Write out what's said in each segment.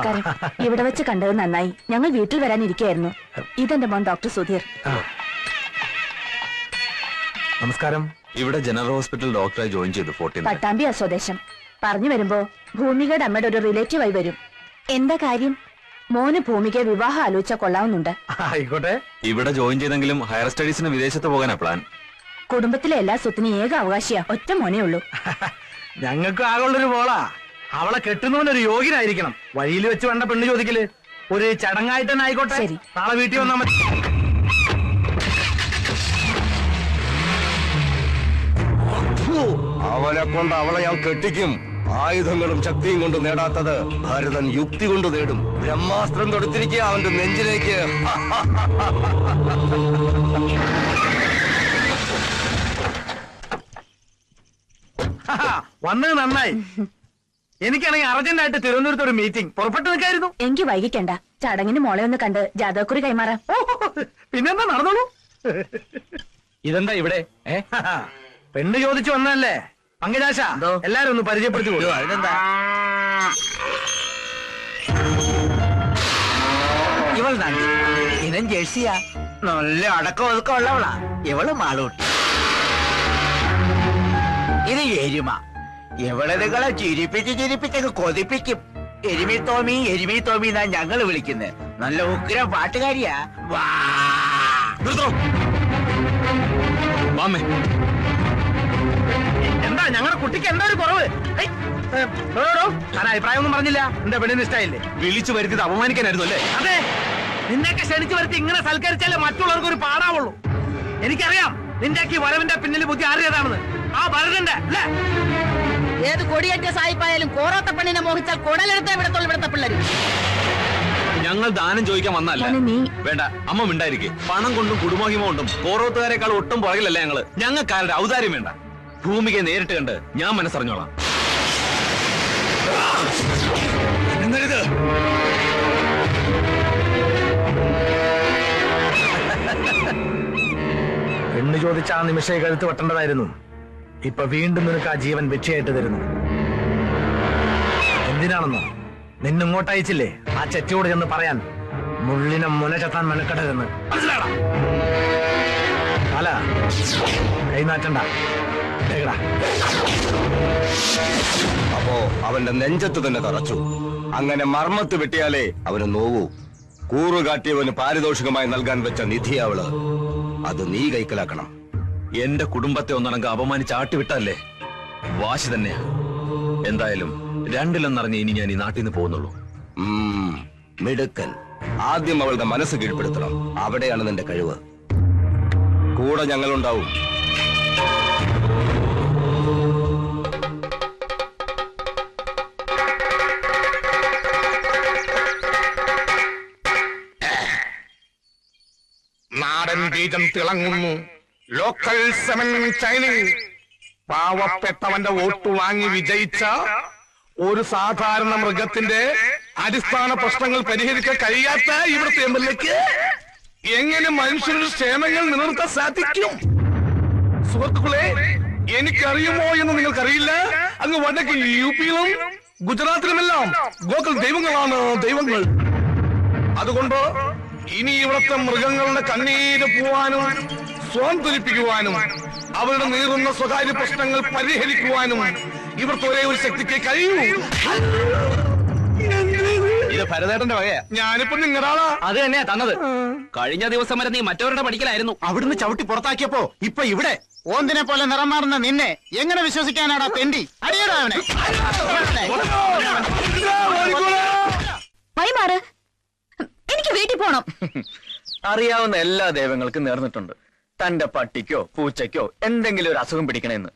നമസ്കാരം. ഇവിടെ വെച്ച് കണ്ടത് നന്നായി. ഞങ്ങൾ വീട്ടിൽ വരാനിരിക്കുകയായിരുന്നു. ഇതെന്റെ മോൻ ഡോക്ടർ സുധീർ. നമസ്കാരം. ഇവിടെ ജനറൽ ഹോസ്പിറ്റൽ ഡോക്ടറായി ജോയിൻ ചെയ്തു. പട്ടാമ്പി സ്വദേശം. പറഞ്ഞു വരുമ്പോ ഭൂമികയുടെ അമ്മയുടെ ഒരു റിലേറ്റീവായി വരും. എന്താ കാര്യം? മോന് ഭൂമികയെ വിവാഹം ആലോചിച്ചാൽ കൊള്ളാവുന്നുണ്ട്. ആയിക്കോട്ടെ. ഇവിടെ ജോയിൻ ചെയ്തെങ്കിലും ഹയർ സ്റ്റഡീസിന് വിദേശത്ത് പോകാനാ പ്ലാൻ. കുടുംബത്തിലെ എല്ലാ സ്വത്തിനും ഏക അവകാശിയാ ഒറ്റ മോനേ ഉള്ളൂ. ഞങ്ങൾക്ക് ആകുള്ളൊരു മോളാ. അവളെ കെട്ടുന്നവനൊരു യോഗ്യനായിരിക്കണം. വഴിയിൽ വെച്ച് വേണ്ട പെണ്ണ് ചോദിക്കല്. ഒരു ചടങ്ങായിട്ട് തന്നെ ആയിക്കോട്ടെ. ശരി. നാളെ വീട്ടിൽ വന്നാൽ മതി. അവനെ കൊണ്ട് അവളെ ഞാൻ കെട്ടിക്കും. ആയുധങ്ങളും ശക്തിയും കൊണ്ട് നേടാത്തത് ഭരതൻ യുക്തി കൊണ്ട് നേടും. ബ്രഹ്മാസ്ത്രം തൊടുത്തിരിക്കുക അവന്റെ നെഞ്ചിലേക്ക്. വന്നത് നന്നായി. എനിക്കാണെങ്കിൽ അർജന്റായിട്ട് തിരുവനന്തപുരത്ത് ഒരു മീറ്റിംഗ് പുറപ്പെട്ടു നിൽക്കായിരുന്നു. എനിക്ക് വൈകിക്കണ്ട. ചടങ്ങിന് മോളെ ഒന്ന് കണ്ട് ജാതകക്കുറി കൈമാറാം. പിന്നെന്താ, നടന്നോളൂ. ഇതെന്താ ഇവിടെ? പെണ്ണ് ചോദിച്ചു വന്നല്ലേ പങ്കജാശ. എല്ലാരും ഒന്ന് പരിചയപ്പെടുത്തി കൊടുത്തു. അതിനെന്താ? ഇവൾ നന്ദി. ഇനം ജേഴ്സിയാ. നല്ല അടക്കം ഒതുക്കം ഉള്ളവളാ. ഇവള് മാളൂട്ടി. ഇത് എരുമ. ഇവളതുകളെ ചിരിപ്പിച്ചൊക്കെ കൊതിപ്പിക്കും. എരുമി തോമി എന്നാ ഞങ്ങള് വിളിക്കുന്നത്. നല്ല ഉഗ്ര പാട്ടുകാരിയാ. എന്താ ഞങ്ങളുടെ കുട്ടിക്ക് എന്താ ഒരു കുറവ്? ഞാൻ അഭിപ്രായം ഒന്നും പറഞ്ഞില്ല. എന്റെ പെണ്ണിന് ഇഷ്ടായില്ലേ? വിളിച്ചു വരുത്തിയത് അപമാനിക്കാനായിരുന്നു അല്ലേ? അതെ, നിന്നെയൊക്കെ ക്ഷണിച്ചു വരുത്തി ഇങ്ങനെ സൽക്കരിച്ചാലേ മറ്റുള്ളവർക്ക് ഒരു പാടാവുള്ളൂ. എനിക്കറിയാം നിന്റെ വരവിന്റെ പിന്നിൽ ബുദ്ധി ആരുടേതാണെന്ന്. ആ ഭരതന്റെ അല്ലേ? ഏത് കൊടിയേറ്റ സായിപ്പായാലും കോറാത്ത പെണ്ണിനെ മോഹിച്ചാൽ കുടലെടുത്തേ വിടത്തുള്ളൂ ഇവിടുത്തെ പിള്ളേര്. ഞങ്ങൾ ദാനം ചോദിക്കാൻ വന്നല്ല. വേണ്ട, അമ്മ മിണ്ടായിരിക്കെ. പണം കൊണ്ടും കുടുംബഹിമ കൊണ്ടും കോറോത്തുകാരെക്കാൾ ഒട്ടും പുറകിലല്ല ഞങ്ങള്. ഞങ്ങൾക്കാരുടെ ഔദാര്യം വേണ്ട. ഭൂമികയെ നേരിട്ട് കണ്ട് ഞാൻ മനസ്സറിഞ്ഞോളാം. പെണ്ണ് ചോദിച്ച ആ നിമിഷം കഴുത്ത് വെട്ടേണ്ടതായിരുന്നു. ഇപ്പൊ വീണ്ടും നിനക്ക് ആ ജീവൻ ഭിക്ഷയായിട്ട് തരുന്നു. എന്തിനാണെന്നോ? നിന്നിങ്ങോട്ട് അയച്ചില്ലേ ആ ചെറ്റിയോട് ചെന്ന് പറയാൻ, മുള്ളിനെ മുന ചത്താൻ മെനക്കെടരുന്ന്. മനസ്സിലാടാ? അല്ല, കൈനാറ്റണ്ട. അപ്പോ അവന്റെ നെഞ്ചത്ത് തന്നെ തറച്ചു. അങ്ങനെ മർമ്മത്ത് വെട്ടിയാലേ അവന് നോവൂ. കൂറുകാട്ടിയവന് പാരിതോഷികമായി നൽകാൻ വെച്ച നിധി അവള്. അത് നീ കൈക്കലാക്കണം. എന്റെ കുടുംബത്തെ ഒന്നടങ്കം അപമാനിച്ച് ആട്ടിവിട്ടല്ലേ? വാശി തന്നെയാ. എന്തായാലും രണ്ടിലൊന്നറിഞ്ഞ് ഇനി ഞാൻ ഈ നാട്ടിൽ നിന്ന് പോകുന്നുള്ളൂ. മിടുക്കൻ. ആദ്യം അവളുടെ മനസ്സ് കീഴ്പ്പെടുത്തണം. അവിടെയാണ് നിന്റെ കഴിവ്. കൂടെ ഞങ്ങളുണ്ടാവും. നാടൻ ബീജം തിളങ്ങുന്നു. Local semen ചൈനിങ്. പാവപ്പെട്ടവന്റെ വോട്ട് വാങ്ങി വിജയിച്ച ഒരു സാധാരണ മൃഗത്തിന്റെ അടിസ്ഥാന പ്രശ്നങ്ങൾ പരിഹരിക്കാൻ കഴിയാത്ത ഇവിടുത്തെ എംഎൽഎക്ക് എങ്ങനെ മനുഷ്യരുടെ ക്ഷേമങ്ങൾ നിലനിർത്താൻ സാധിക്കും? സുഹൃത്തുക്കളെ, എനിക്കറിയുമോ എന്ന് നിങ്ങൾക്കറിയില്ല. അങ്ങ് വടക്ക് യുപിയിലും ഗുജറാത്തിലുമെല്ലാം ഗോകുൽ ദൈവങ്ങളാണ് ദൈവങ്ങൾ. അതുകൊണ്ട് ഇനി ഇവിടുത്തെ മൃഗങ്ങളുടെ കണ്ണീര് പോവാനും സ്വാന്തരിപ്പിക്കുവാനും അവരുടെ നീറുന്ന സ്വകാര്യ പ്രശ്നങ്ങൾ പരിഹരിക്കുവാനും ഇവിടുത്തെ ഒരേ ഒരു ശക്തിക്ക് കഴിയൂ. ഇത് ഭരതേട്ടന്റെ വകയാ. ഞാനിപ്പോ നിങ്ങളാളാ. അത് തന്നെയാ തന്നത്. കഴിഞ്ഞ ദിവസം വരെ നീ മറ്റവരുടെ പഠിക്കലായിരുന്നു. അവിടുന്ന് ചവിട്ടി പുറത്താക്കിയപ്പോ ഇപ്പൊ ഇവിടെ ഓന്തിനെ പോലെ നിറം മാറുന്ന നിന്നെ എങ്ങനെ വിശ്വസിക്കാനാടാ തെണ്ടി? അടിയടാ അവനെ. വഴിമാറ്. എനിക്ക് വീട്ടിൽ പോണം. അറിയാവുന്ന എല്ലാ ദൈവങ്ങൾക്കും നേർന്നിട്ടുണ്ട് തന്റെ പട്ടിക്കോ പൂച്ചയ്ക്കോ എന്തെങ്കിലും ഒരു അസുഖം പിടിക്കണമെന്ന്.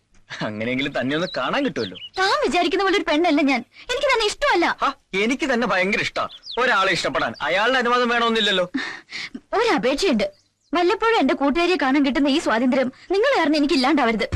അങ്ങനെയെങ്കിലും തന്നെ ഒന്ന് കാണാൻ കിട്ടുമല്ലോ. താൻ വിചാരിക്കുന്ന പോലെ ഒരു പെണ്ണല്ല ഞാൻ. എനിക്ക് തന്നെ ഇഷ്ടമല്ല. എനിക്ക് തന്നെ ഭയങ്കര ഇഷ്ടാ. ഒരാളെ ഇഷ്ടപ്പെടാൻ അയാളുടെ അനുവാദം വേണമെന്നില്ലല്ലോ. ഒരു അപേക്ഷയുണ്ട്. വല്ലപ്പോഴും എന്റെ കൂട്ടുകാരിയെ കാണാൻ കിട്ടുന്ന ഈ സ്വാതന്ത്ര്യം നിങ്ങൾ കാരണം എനിക്ക് ഇല്ലാണ്ടാവരുത്.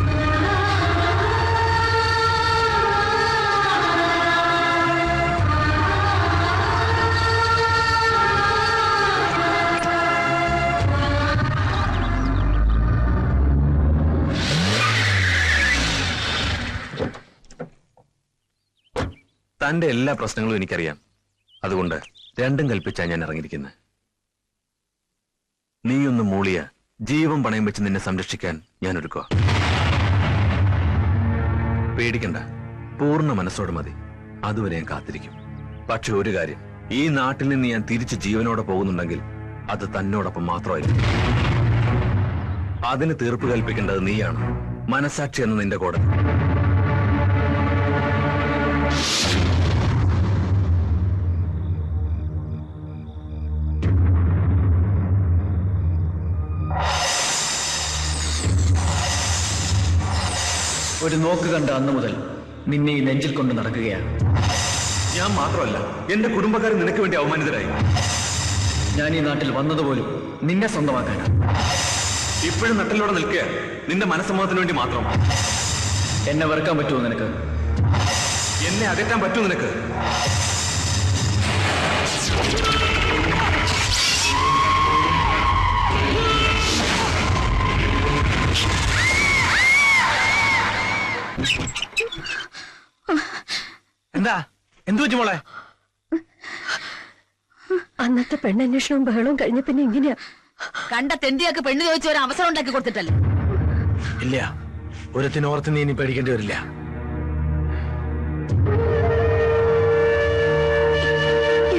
തന്റെ എല്ലാ പ്രശ്നങ്ങളും എനിക്കറിയാം. അതുകൊണ്ട് രണ്ടും കൽപ്പിച്ചാ ഞാൻ ഇറങ്ങിയിരിക്കുന്നത്. നീയൊന്ന് മൂളിയ ജീവൻ പണയം വെച്ച് നിന്നെ സംരക്ഷിക്കാൻ ഞാൻ ഒരുക്കുക. പേടിക്കണ്ട, പൂർണ്ണ മനസ്സോട് മതി. അതുവരെ ഞാൻ കാത്തിരിക്കും. പക്ഷെ ഒരു കാര്യം, ഈ നാട്ടിൽ നിന്ന് ഞാൻ തിരിച്ച് ജീവനോടെ പോകുന്നുണ്ടെങ്കിൽ അത് തന്നോടൊപ്പം മാത്രമായിരിക്കും. അതിന് തീർപ്പ് കൽപ്പിക്കേണ്ടത് നീയാണ്, മനസാക്ഷി എന്ന നിന്റെ കോടതി. ഒരു നോക്ക് കണ്ട അന്നു മുതൽ നിന്നെ ഈ നെഞ്ചിൽ കൊണ്ട് നടക്കുകയാണ്. ഞാൻ മാത്രമല്ല, എന്റെ കുടുംബക്കാർ നിനക്ക് വേണ്ടി അവമാനിതരായി. ഞാൻ ഈ നാട്ടിൽ വന്നതുപോലും നിന്നെ സ്വന്തമാക്കാനാണ്. ഇപ്പോഴും നട്ടിലൂടെ നിൽക്കുക നിന്റെ മനസ്സമ്മതത്തിന് വേണ്ടി മാത്രം. എന്നെ വെറുക്കാൻ പറ്റുമോ നിനക്ക്? എന്നെ അകറ്റാൻ പറ്റുമോ നിനക്ക്? എന്താ എന്തു വെച്ചു മോളെ? അന്നത്തെ പെണ്ണന്വേഷണവും ബഹളവും കഴിഞ്ഞ പിന്നെ ഇങ്ങനെയാ. കണ്ട തെണ്ടിയൊക്കെ പെണ്ണ് ചോദിച്ച ഒരു അവസരം ഉണ്ടാക്കി കൊടുത്തിട്ടല്ലേ? ഇല്ല, ഒരുത്തിനോർത്ത് നീ ഇനി പേടിക്കേണ്ടി വരില്ല.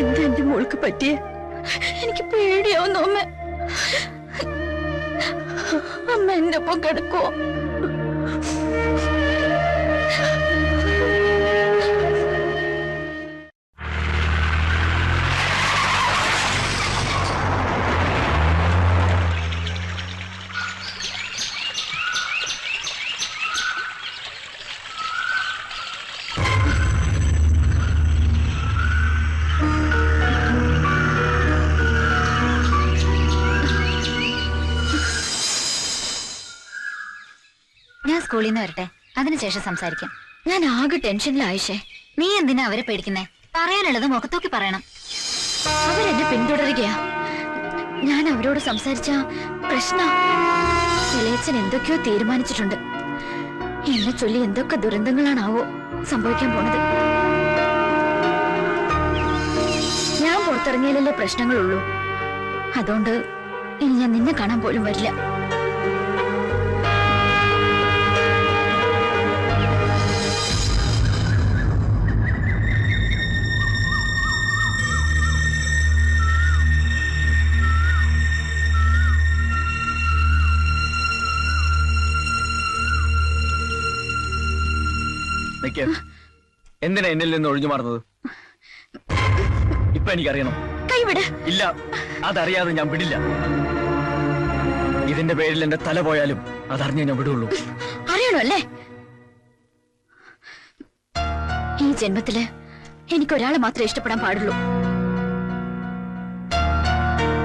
എന്താ എന്റെ മോൾക്ക് പറ്റിയ? എനിക്ക് പേടിയാവുന്നു അമ്മ. അമ്മ എന്റെ ഒപ്പം കിടക്കുവോ? സ്കൂളിൽ നിന്ന് വരട്ടെ, അതിനുശേഷം സംസാരിക്കാം. ഞാൻ ആകെ ടെൻഷനിലായിഷേ. നീ എന്തിനാ അവരെ പേടിക്കുന്നേ? പറയാനുള്ളത് മുഖത്തോക്കി പറയണം. അവരെന്നെ പിന്തുടരുകയാ. ഞാൻ അവരോട് സംസാരിച്ച പ്രശ്ന. ഇളയച്ചൻ എന്തൊക്കെയോ തീരുമാനിച്ചിട്ടുണ്ട്. എന്നെ ചൊല്ലി എന്തൊക്കെ ദുരന്തങ്ങളാണാവോ സംഭവിക്കാൻ പോണത്. ഞാൻ പുറത്തിറങ്ങിയാലല്ലേ പ്രശ്നങ്ങളുള്ളൂ. അതുകൊണ്ട് ഇനി ഞാൻ നിന്നെ കാണാൻ പോലും വരില്ല. എന്തിനാ എന്നിൽ നിന്ന് ഒഴിഞ്ഞു മാറുന്നത്? ഇപ്പൊ എനിക്കറിയണം. കൈവിട്. ഇല്ല, അതറിയാതെ ഞാൻ വിടില്ല. ഇതിന്റെ പേരിൽ എന്റെ തല പോയാലും അതറിഞ്ഞേ ഞാൻ വിടുള്ളൂ. അറിയണോ അല്ലേ? ഈ ജന്മത്തില് എനിക്കൊരാളെ മാത്രമേ ഇഷ്ടപ്പെടാൻ പാടുള്ളൂ.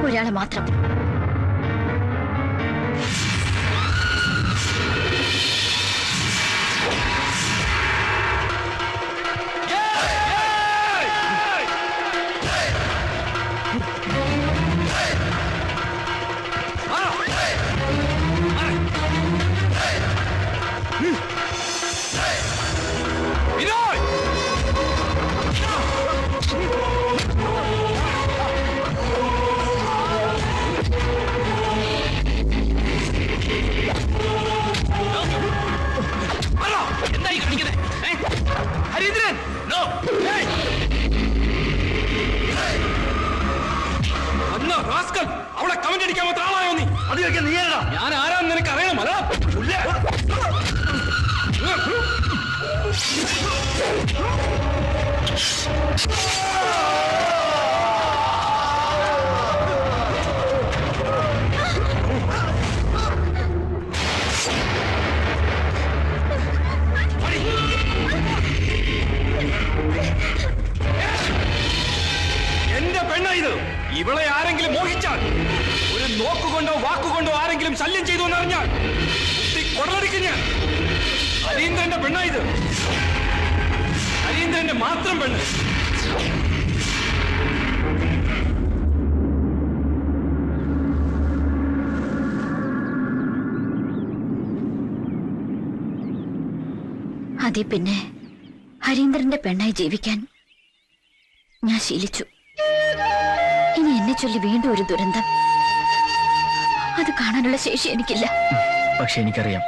ഒരാളെ മാത്രം. അവളെ കമന്റ് അടിക്കാൻ മാത്രം ആളായോ നീ? അത് ചോദിക്കാൻ നീ ആരാ? ഞാൻ ആരാന്ന് നിനക്ക് അറിയണം. അതാ എന്റെ പെണ്ണായത്. ഇവളെ ആരെങ്കിലും മോഹിച്ചാൽ, ഒരു നോക്കുകൊണ്ടോ വാക്കുകൊണ്ടോ ആരെങ്കിലും ശല്യം ചെയ്തു എന്നറിഞ്ഞാൽ കൊടലടിക്കും ഞാൻ. ഹരീന്ദ്രന്റെ പെണ്ണായത്. ഹരീന്ദ്രന്റെ മാത്രം പെണ്ണ്. അതെ, പിന്നെ ഹരീന്ദ്രന്റെ പെണ്ണായി ജീവിക്കാൻ ഞാൻ ശീലിച്ചു. ഇനി എന്നെ ചൊല്ലി വീണ്ടും ഒരു ദുരന്തം. അത് കാണാനുള്ള ശേഷി എനിക്കില്ല. പക്ഷെ എനിക്കറിയാം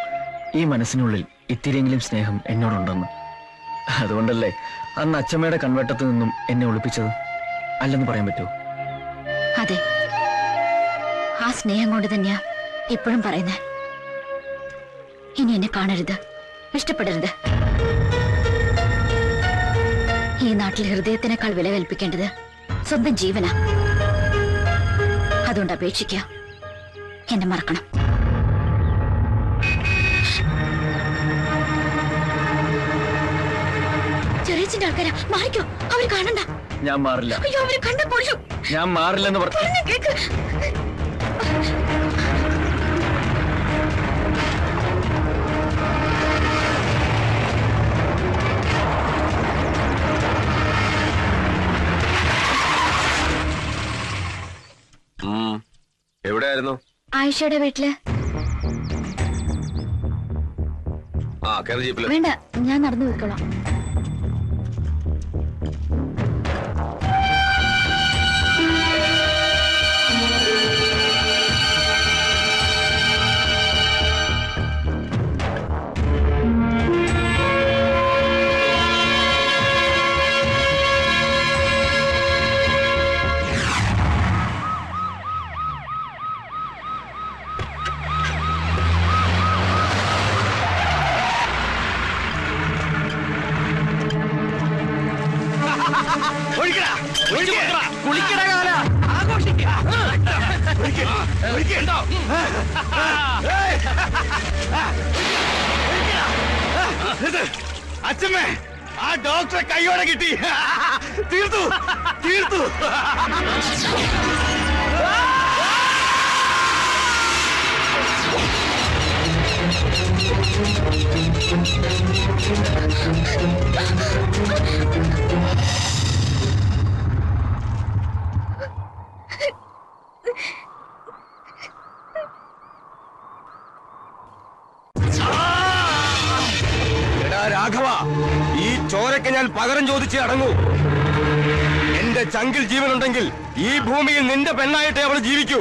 ഈ മനസ്സിനുള്ളിൽ ഇത്തിരിയെങ്കിലും സ്നേഹം എന്നോടുണ്ടെന്ന്. അതുകൊണ്ടല്ലേ അന്ന് അച്ഛമ്മയുടെ കൺവെട്ടത്തു നിന്നും എന്നെ ഒളിപ്പിച്ചത്? അല്ലെന്ന് പറയാൻ പറ്റുമോ? അതെ, ആ സ്നേഹം കൊണ്ട് തന്നെയാ ഇപ്പോഴും പറയുന്നേ. ഇനി എന്നെ കാണരുത്, ഇഷ്ടപ്പെടരുത്. ഈ നാട്ടിൽ ഹൃദയത്തിനേക്കാൾ വില കൽപ്പിക്കേണ്ടത് സ്വന്തം ജീവനാ. അതുകൊണ്ട് അപേക്ഷിക്കുക, എന്നെ മറക്കണം. ചെറിയച്ഛന്റെ ആൾക്കാരാ, മാറിക്കോ, അവര് കാണണ്ട. ഞാൻ മാറില്ല. അയ്യോ, അവര് കണ്ട കൊള്ളു. ഞാൻ മാറില്ലെന്ന് പറഞ്ഞു. കേക്ക്. എവിടെയായിരുന്നു? ആയിഷയുടെ വീട്ടില്. വേണ്ട, ഞാൻ നടന്നു പോയിക്കോളാം. അച്ഛമ്മേ, ആ ഡോക്ടറെ കൈയോടെ കിട്ടി. തീർത്തു തീർത്തു. രാഘവ, ഈ ചോരയ്ക്ക് ഞാൻ പകരം ചോദിച്ച് അടങ്ങൂ. എന്റെ ചങ്കിൽ ജീവനുണ്ടെങ്കിൽ ഈ ഭൂമിയിൽ നിന്റെ പെണ്ണായിട്ടേ അവൾ ജീവിക്കൂ.